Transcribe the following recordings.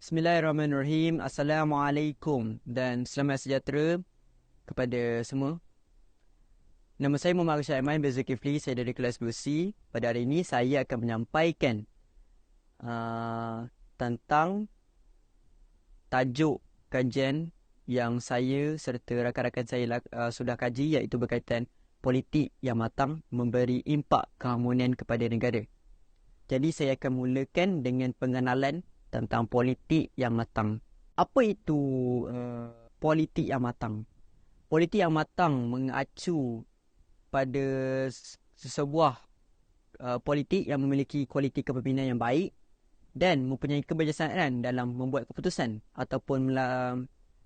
Bismillahirrahmanirrahim. Assalamualaikum dan selamat sejahtera kepada semua. Nama saya Muhammad Arsyad Aiman bin Zulkifli. Saya dari kelas 2C. Pada hari ini saya akan menyampaikan tentang tajuk kajian yang saya serta rakan-rakan saya sudah kaji, iaitu berkaitan politik yang matang memberi impak keharmonian kepada negara. Jadi saya akan mulakan dengan pengenalan tentang politik yang matang. Apa itu politik yang matang? Politik yang matang mengacu pada sesebuah politik yang memiliki kualiti kepimpinan yang baik dan mempunyai kebijaksanaan dalam membuat keputusan ataupun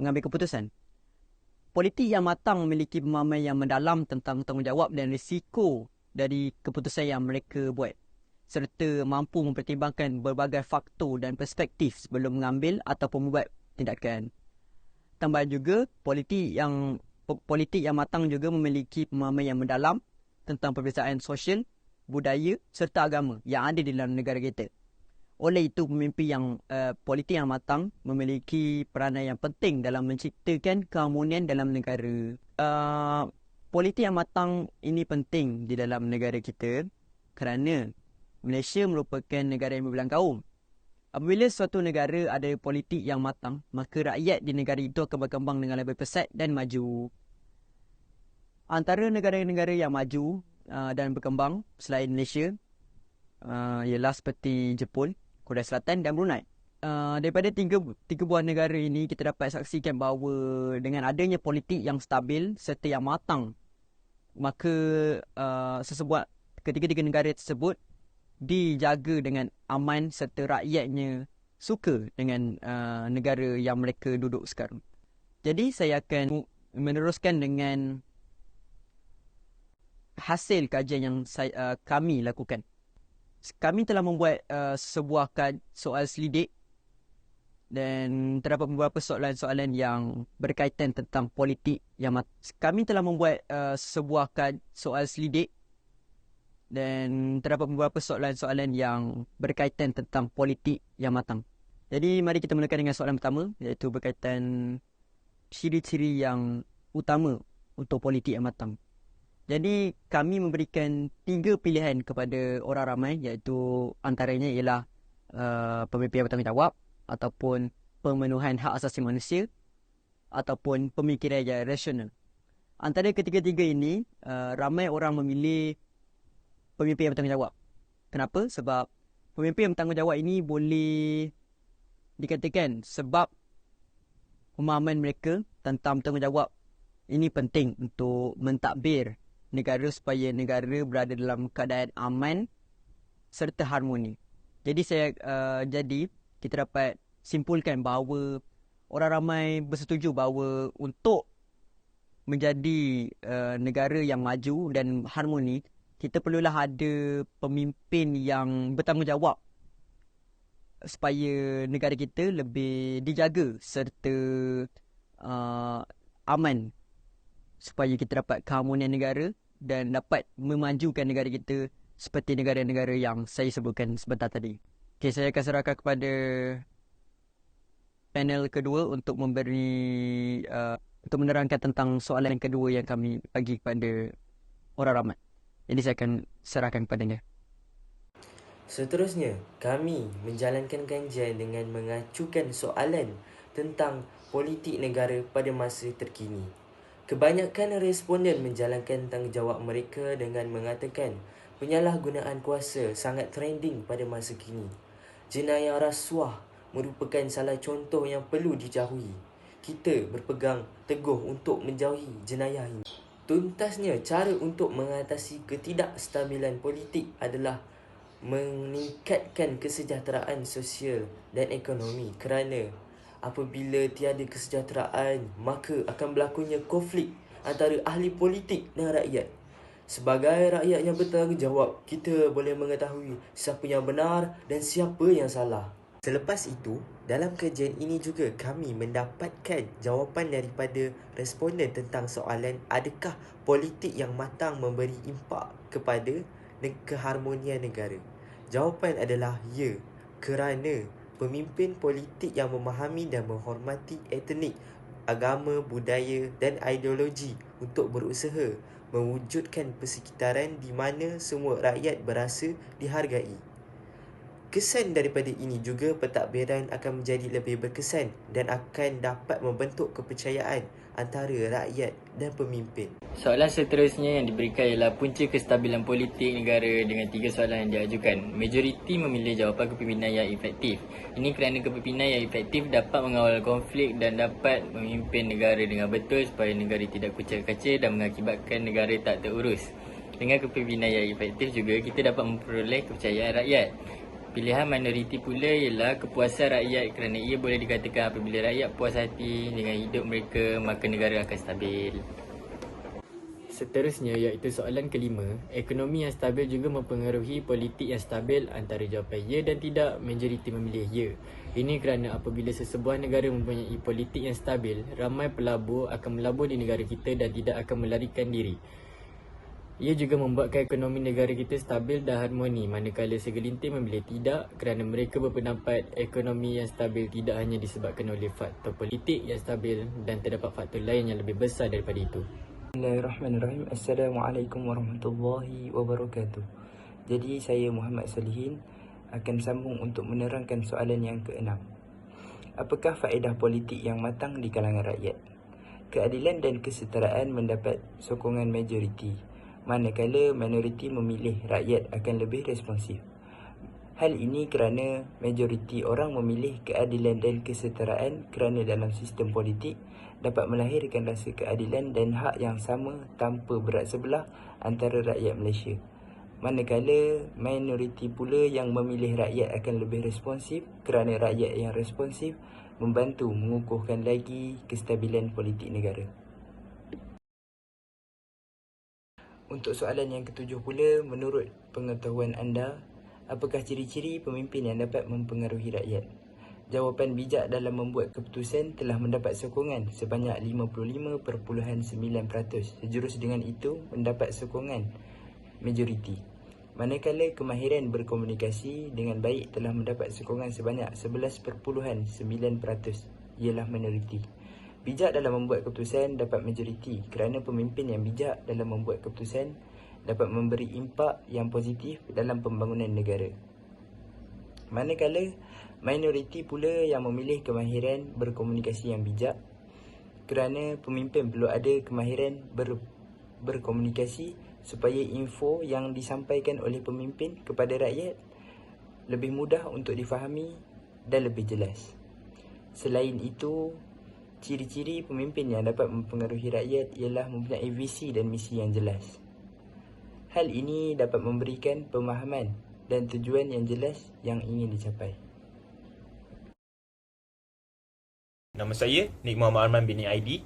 mengambil keputusan. Politik yang matang memiliki pemahaman yang mendalam tentang tanggungjawab dan risiko dari keputusan yang mereka buat, serta mampu mempertimbangkan berbagai faktor dan perspektif sebelum mengambil ataupun membuat tindakan. Tambah juga, politik yang matang juga memiliki pemahaman yang mendalam tentang perbezaan sosial, budaya serta agama yang ada di dalam negara kita. Oleh itu, politik yang matang memiliki peranan yang penting dalam menciptakan keharmonian dalam negara. Politik yang matang ini penting di dalam negara kita kerana Malaysia merupakan negara yang berbelang kaum. Apabila suatu negara ada politik yang matang, maka rakyat di negara itu akan berkembang dengan lebih pesat dan maju. Antara negara-negara yang maju dan berkembang selain Malaysia ialah seperti Jepun, Korea Selatan dan Brunei. Daripada tiga buah negara ini, kita dapat saksikan bahawa dengan adanya politik yang stabil serta yang matang, maka ketiga-tiga negara tersebut dijaga dengan aman serta rakyatnya suka dengan negara yang mereka duduk sekarang. Jadi saya akan meneruskan dengan hasil kajian yang kami lakukan. Kami telah membuat sebuah soal selidik dan terdapat beberapa soalan-soalan yang berkaitan tentang politik yang matang. Kami telah membuat sebuah soal selidik dan terdapat beberapa soalan-soalan yang berkaitan tentang politik yang matang. Jadi mari kita mulakan dengan soalan pertama, iaitu berkaitan ciri-ciri yang utama untuk politik yang matang. Jadi kami memberikan 3 pilihan kepada orang ramai, iaitu antaranya ialah pemimpin yang bertanggungjawab, ataupun pemenuhan hak asasi manusia, ataupun pemikiran yang rasional. Antara ketiga-tiga ini, ramai orang memilih pemimpin yang bertanggungjawab. Kenapa? Sebab pemimpin yang bertanggungjawab ini boleh dikatakan sebab pemahaman mereka tentang bertanggungjawab ini penting untuk mentadbir negara supaya negara berada dalam keadaan aman serta harmoni. Jadi kita dapat simpulkan bahawa orang ramai bersetuju bahawa untuk menjadi negara yang maju dan harmoni, kita perlulah ada pemimpin yang bertanggungjawab supaya negara kita lebih dijaga serta aman, supaya kita dapat keharmonian negara dan dapat memajukan negara kita seperti negara-negara yang saya sebutkan sebentar tadi. Okay, saya akan serahkan kepada panel kedua untuk untuk menerangkan tentang soalan kedua yang kami bagi kepada orang ramai. Jadi saya akan serahkan kepadanya. Seterusnya, kami menjalankan kajian dengan mengacukan soalan tentang politik negara pada masa terkini. Kebanyakan responden menjalankan tanggungjawab mereka dengan mengatakan penyalahgunaan kuasa sangat trending pada masa kini. Jenayah rasuah merupakan salah contoh yang perlu dijauhi. Kita berpegang teguh untuk menjauhi jenayah ini. Tuntasnya, cara untuk mengatasi ketidakstabilan politik adalah meningkatkan kesejahteraan sosial dan ekonomi, kerana apabila tiada kesejahteraan, maka akan berlakunya konflik antara ahli politik dan rakyat. Sebagai rakyat yang bertanggungjawab, kita boleh mengetahui siapa yang benar dan siapa yang salah. Selepas itu, dalam kajian ini juga kami mendapatkan jawapan daripada responden tentang soalan adakah politik yang matang memberi impak kepada keharmonian negara. Jawapan adalah ya, kerana pemimpin politik yang memahami dan menghormati etnik, agama, budaya dan ideologi untuk berusaha mewujudkan persekitaran di mana semua rakyat berasa dihargai. Kesan daripada ini juga pentadbiran akan menjadi lebih berkesan dan akan dapat membentuk kepercayaan antara rakyat dan pemimpin. Soalan seterusnya yang diberikan ialah punca kestabilan politik negara dengan 3 soalan yang diajukan. Majoriti memilih jawapan kepimpinan yang efektif. Ini kerana kepimpinan yang efektif dapat mengawal konflik dan dapat memimpin negara dengan betul supaya negara tidak kucil-kacil dan mengakibatkan negara tak terurus. Dengan kepimpinan yang efektif juga kita dapat memperoleh kepercayaan rakyat. Pilihan minoriti pula ialah kepuasan rakyat kerana ia boleh dikatakan apabila rakyat puas hati dengan hidup mereka maka negara akan stabil. Seterusnya iaitu soalan kelima. Ekonomi yang stabil juga mempengaruhi politik yang stabil. Antara jawapan ya dan tidak, majoriti memilih ya. Ini kerana apabila sesebuah negara mempunyai politik yang stabil, ramai pelabur akan melabur di negara kita dan tidak akan melarikan diri. Ia juga membuatkan ekonomi negara kita stabil dan harmoni, manakala segelintir memilih tidak kerana mereka berpendapat ekonomi yang stabil tidak hanya disebabkan oleh faktor politik yang stabil dan terdapat faktor lain yang lebih besar daripada itu. Bismillahirrahmanirrahim. Assalamualaikum warahmatullahi wabarakatuh. Jadi saya Muhammad Salihin akan sambung untuk menerangkan soalan yang keenam. Apakah faedah politik yang matang di kalangan rakyat? Keadilan dan kesetaraan mendapat sokongan majoriti, manakala minoriti memilih rakyat akan lebih responsif. Hal ini kerana majoriti orang memilih keadilan dan kesetaraan kerana dalam sistem politik dapat melahirkan rasa keadilan dan hak yang sama tanpa berat sebelah antara rakyat Malaysia. Manakala minoriti pula yang memilih rakyat akan lebih responsif kerana rakyat yang responsif membantu mengukuhkan lagi kestabilan politik negara. Untuk soalan yang ketujuh pula, menurut pengetahuan anda, apakah ciri-ciri pemimpin yang dapat mempengaruhi rakyat? Jawapan bijak dalam membuat keputusan telah mendapat sokongan sebanyak 55.9%. Sejurus dengan itu, mendapat sokongan majoriti. Manakala kemahiran berkomunikasi dengan baik telah mendapat sokongan sebanyak 11.9%, ialah minoriti. Bijak dalam membuat keputusan dapat majoriti kerana pemimpin yang bijak dalam membuat keputusan dapat memberi impak yang positif dalam pembangunan negara. Manakala minoriti pula yang memilih kemahiran berkomunikasi yang bijak kerana pemimpin perlu ada kemahiran berkomunikasi supaya info yang disampaikan oleh pemimpin kepada rakyat lebih mudah untuk difahami dan lebih jelas. Selain itu, ciri-ciri pemimpin yang dapat mempengaruhi rakyat ialah mempunyai visi dan misi yang jelas. Hal ini dapat memberikan pemahaman dan tujuan yang jelas yang ingin dicapai. Nama saya Nik Muhammad Arman bin ID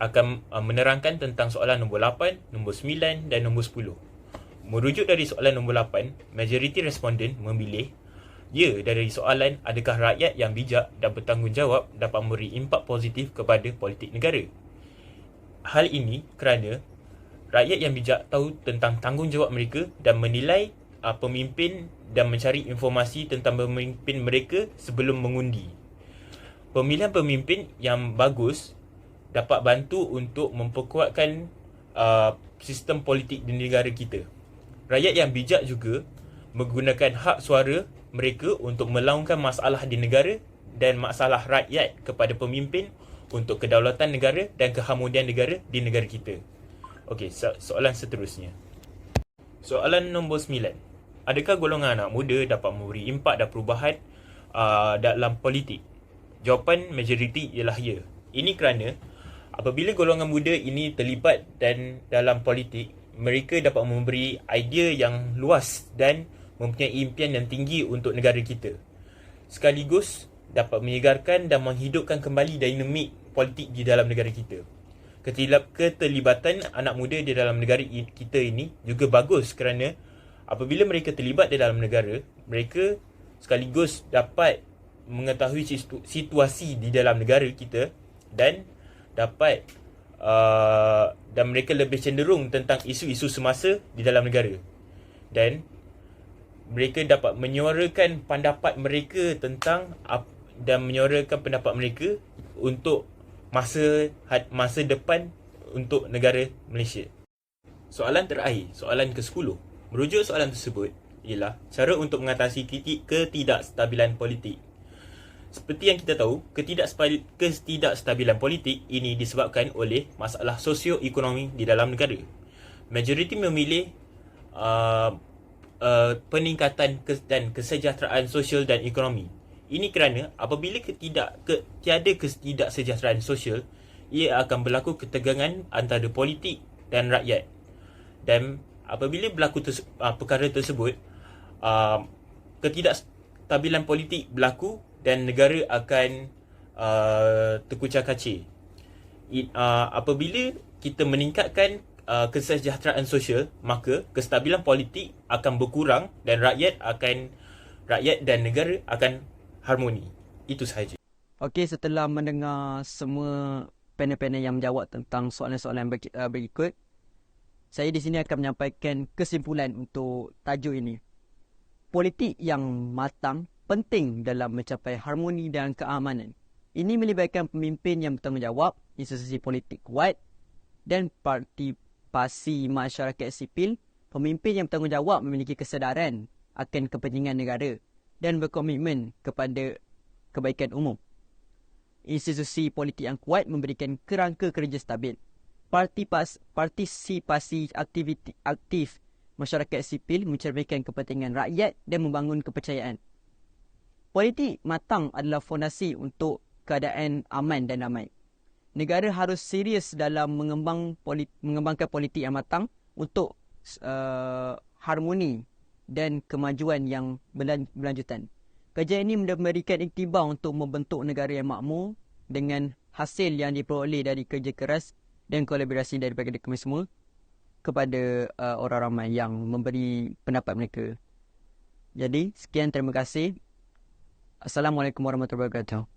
akan menerangkan tentang soalan nombor 8, nombor 9 dan nombor 10. Merujuk dari soalan nombor 8, majoriti responden memilih ya dari soalan adakah rakyat yang bijak dan bertanggungjawab dapat memberi impak positif kepada politik negara. Hal ini kerana rakyat yang bijak tahu tentang tanggungjawab mereka dan menilai pemimpin dan mencari informasi tentang pemimpin mereka sebelum mengundi. Pemilihan pemimpin yang bagus dapat bantu untuk memperkuatkan sistem politik di negara kita. Rakyat yang bijak juga menggunakan hak suara mereka untuk melaungkan masalah di negara dan masalah rakyat kepada pemimpin untuk kedaulatan negara dan keharmonian negara di negara kita. Okey, soalan seterusnya. Soalan nombor 9. Adakah golongan anak muda dapat memberi impak dan perubahan dalam politik? Jawapan majoriti ialah ya. Ini kerana apabila golongan muda ini terlibat dan dalam politik, mereka dapat memberi idea yang luas dan mempunyai impian yang tinggi untuk negara kita. Sekaligus dapat menyegarkan dan menghidupkan kembali dinamik politik di dalam negara kita. Keterlibatan anak muda di dalam negara kita ini juga bagus kerana apabila mereka terlibat di dalam negara, mereka sekaligus dapat mengetahui situasi di dalam negara kita dan dapat dan mereka lebih cenderung tentang isu-isu semasa di dalam negara. Dan mereka dapat menyuarakan pendapat mereka tentang dan menyuarakan pendapat mereka untuk masa depan untuk negara Malaysia. Soalan terakhir, soalan ke-10. Merujuk soalan tersebut ialah cara untuk mengatasi ketidakstabilan politik. Seperti yang kita tahu, ketidakstabilan politik ini disebabkan oleh masalah sosioekonomi di dalam negara. Majoriti memilih peningkatan dan kesejahteraan sosial dan ekonomi. Ini kerana apabila tiada ketidaksejahteraan sosial, ia akan berlaku ketegangan antara politik dan rakyat. Dan apabila berlaku perkara tersebut, ketidakstabilan politik berlaku dan negara akan terkucar-kacir. Apabila kita meningkatkan kesejahteraan sosial, maka kestabilan politik akan berkurang dan rakyat dan negara akan harmoni. Itu sahaja. Okey, setelah mendengar semua panel-panel yang menjawab tentang soalan-soalan berikut, saya di sini akan menyampaikan kesimpulan untuk tajuk ini. Politik yang matang penting dalam mencapai harmoni dan keamanan. Ini melibatkan pemimpin yang bertanggungjawab, institusi politik kuat dan partisipasi masyarakat sipil. Pemimpin yang bertanggungjawab memiliki kesedaran akan kepentingan negara dan berkomitmen kepada kebaikan umum. Institusi politik yang kuat memberikan kerangka kerja stabil. Partisipasi aktif masyarakat sipil mencerminkan kepentingan rakyat dan membangun kepercayaan. Politik matang adalah fondasi untuk keadaan aman dan damai. Negara harus serius dalam mengembangkan politik yang matang untuk harmoni dan kemajuan yang berlanjutan. Kajian ini memberikan iktibar untuk membentuk negara yang makmur dengan hasil yang diperoleh dari kerja keras dan kolaborasi daripada kami semua kepada orang ramai yang memberi pendapat mereka. Jadi, sekian, terima kasih. Assalamualaikum warahmatullahi wabarakatuh.